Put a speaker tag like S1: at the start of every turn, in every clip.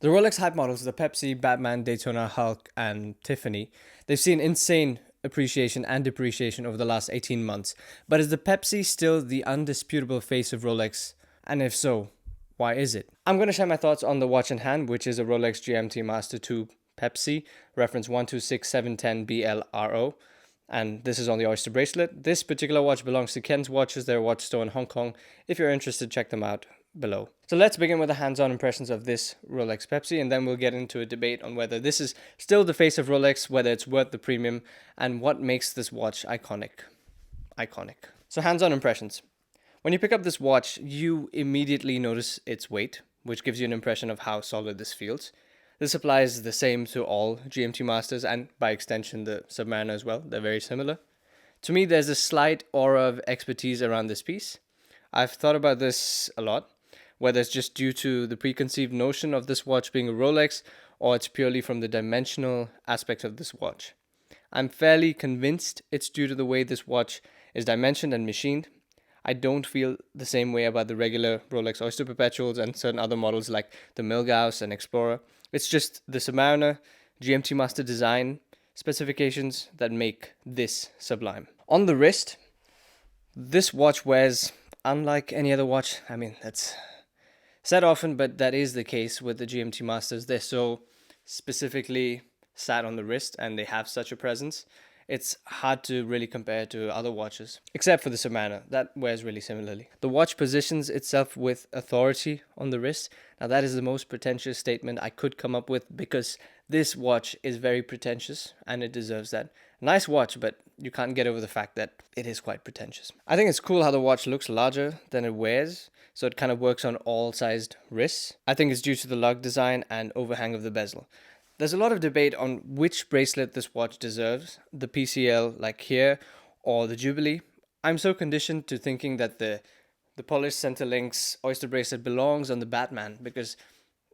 S1: The Rolex hype models, the Pepsi, Batman, Daytona, Hulk, and Tiffany, they've seen insane appreciation and depreciation over the last 18 months. But is the Pepsi still the undisputable face of Rolex? And if so, why is it? I'm going to share my thoughts on the watch in hand, which is a Rolex GMT Master 2 Pepsi, reference 126710 BLRO. And this is on the Oyster bracelet. This particular watch belongs to Ken's Watches, their watch store in Hong Kong. If you're interested, check them out below. So let's begin with the hands-on impressions of this Rolex Pepsi, and then we'll get into a debate on whether this is still the face of Rolex, whether it's worth the premium, and what makes this watch iconic. So hands-on impressions. When you pick up this watch, you immediately notice its weight, which gives you an impression of how solid this feels. This applies the same to all GMT Masters and by extension the Submariner as well. They're very similar. To me, there's a slight aura of expertise around this piece. I've thought about this a lot, whether it's just due to the preconceived notion of this watch being a Rolex or it's purely from the dimensional aspect of this watch. I'm fairly convinced it's due to the way this watch is dimensioned and machined. I don't feel the same way about the regular Rolex Oyster Perpetuals and certain other models like the Milgauss and Explorer. It's just the Submariner, GMT Master design specifications that make this sublime. On the wrist, this watch wears unlike any other watch. I mean, that's said often, but that is the case with the GMT Masters. They're so specifically sat on the wrist and they have such a presence. It's hard to really compare to other watches, except for the Submariner. That wears really similarly. The watch positions itself with authority on the wrist. Now that is the most pretentious statement I could come up with because this watch is very pretentious and it deserves that. Nice watch, but you can't get over the fact that it is quite pretentious. I think it's cool how the watch looks larger than it wears, so it kind of works on all sized wrists. I think it's due to the lug design and overhang of the bezel. There's a lot of debate on which bracelet this watch deserves, the PCL like here or the Jubilee. I'm so conditioned to thinking that the polished center links Oyster bracelet belongs on the Batman because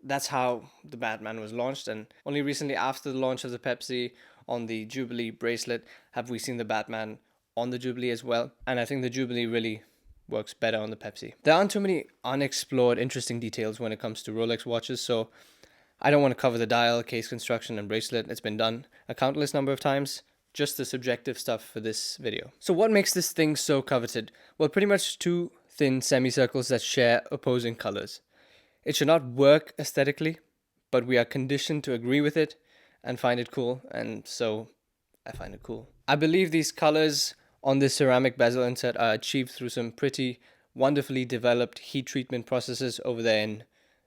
S1: that's how the Batman was launched, and only recently after the launch of the Pepsi on the Jubilee bracelet have we seen the Batman on the Jubilee as well, and I think the Jubilee really works better on the Pepsi. There aren't too many unexplored interesting details when it comes to Rolex watches, so I don't want to cover the dial, case construction, and bracelet. It's been done a countless number of times. Just the subjective stuff for this video. So what makes this thing so coveted? Well, pretty much two thin semicircles that share opposing colors. It should not work aesthetically, but we are conditioned to agree with it and find it cool, and so I find it cool. I believe these colors on this ceramic bezel insert are achieved through some pretty wonderfully developed heat treatment processes over there in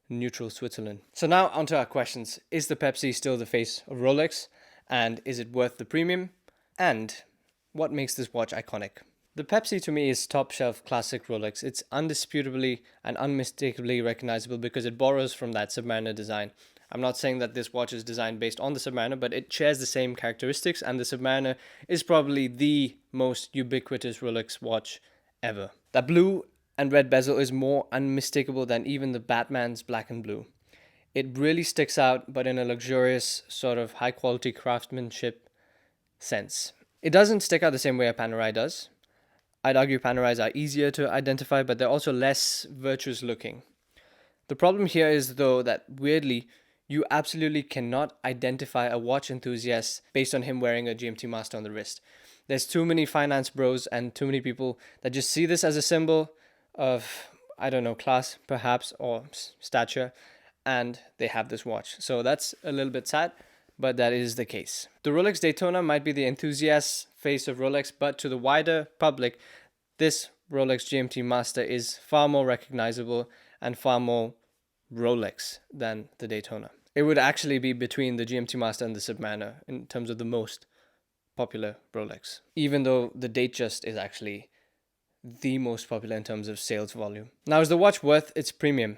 S1: neutral Switzerland. So now onto our questions. Is the Pepsi still the face of Rolex? And is it worth the premium? And what makes this watch iconic? The Pepsi to me is top shelf classic Rolex. It's undisputably and unmistakably recognizable because it borrows from that Submariner design. I'm not saying that this watch is designed based on the Submariner, but it shares the same characteristics, and the Submariner is probably the most ubiquitous Rolex watch ever. That blue and red bezel is more unmistakable than even the Batman's black and blue. It really sticks out, but in a luxurious, sort of high-quality craftsmanship sense. It doesn't stick out the same way a Panerai does. I'd argue Panerais are easier to identify, but they're also less virtuous looking. The problem here is, though, that weirdly, you absolutely cannot identify a watch enthusiast based on him wearing a GMT Master on the wrist. There's too many finance bros and too many people that just see this as a symbol of, I don't know, class perhaps, or stature, and they have this watch. So that's a little bit sad, but that is the case. The Rolex Daytona might be the enthusiast's face of Rolex, but to the wider public, this Rolex GMT Master is far more recognizable and far more Rolex than the Daytona. It would actually be between the GMT Master and the Submariner in terms of the most popular Rolex, even though the Datejust is actually the most popular in terms of sales volume. Now, is the watch worth its premium?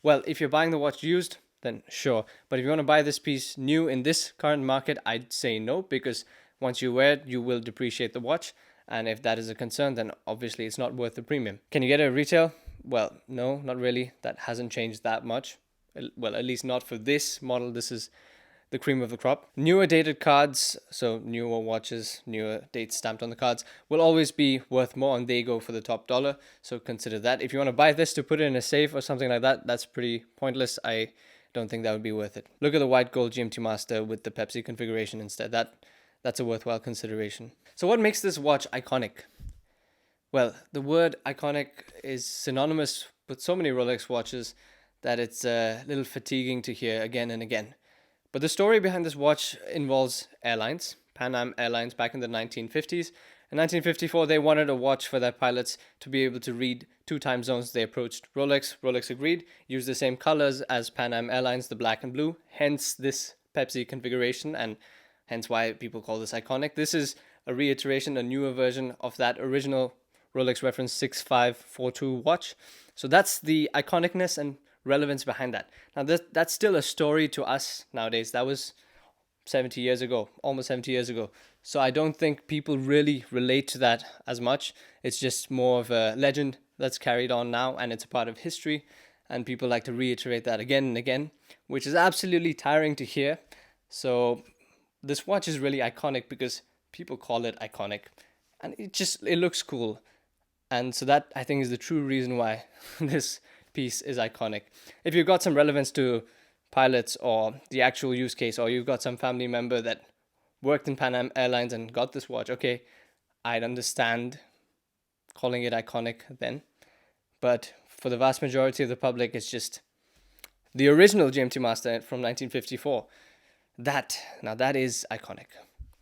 S1: Well, if you're buying the watch used, then sure. But if you want to buy this piece new in this current market, I'd say no, because once you wear it, you will depreciate the watch. And if that is a concern, then obviously it's not worth the premium. Can you get it at retail? Well, no, not really. That hasn't changed that much. Well, at least not for this model. This is the cream of the crop. Newer dated cards, so newer watches, newer dates stamped on the cards, will always be worth more, and they go for the top dollar. So consider that. If you want to buy this to put it in a safe or something like that, that's pretty pointless. I don't think that would be worth it. Look at the white gold GMT Master with the Pepsi configuration instead. That's a worthwhile consideration. So what makes this watch iconic? Well, the word iconic is synonymous with so many Rolex watches that it's a little fatiguing to hear again and again. But the story behind this watch involves airlines. Pan Am Airlines back in the 1950s. In 1954, they wanted a watch for their pilots to be able to read 2 time zones. They approached Rolex. Rolex agreed, used the same colors as Pan Am Airlines, the black and blue, hence this Pepsi configuration, and hence why people call this iconic. This is a reiteration, a newer version of that original Rolex reference 6542 watch. So that's the iconicness and relevance behind that. Now, that's still a story to us nowadays. That was 70 years ago, almost 70 years ago. So I don't think people really relate to that as much. It's just more of a legend that's carried on now, and it's a part of history, and people like to reiterate that again and again, which is absolutely tiring to hear. So this watch is really iconic because people call it iconic, and it looks cool. And so that, I think, is the true reason why this piece is iconic. If you've got some relevance to pilots or the actual use case, or you've got some family member that worked in Pan Am Airlines and got this watch, okay, I'd understand calling it iconic then. But for the vast majority of the public, it's just the original GMT Master from 1954. That is iconic.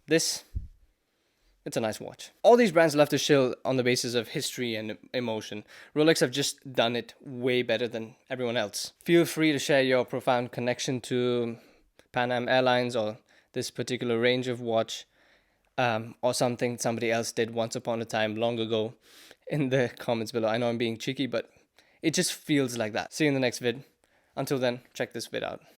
S1: It's a nice watch. All these brands love to shill on the basis of history and emotion. Rolex have just done it way better than everyone else. Feel free to share your profound connection to Pan Am Airlines or this particular range of watch, or something somebody else did once upon a time long ago in the comments below. I know I'm being cheeky, but it just feels like that. See you in the next vid. Until then, check this vid out.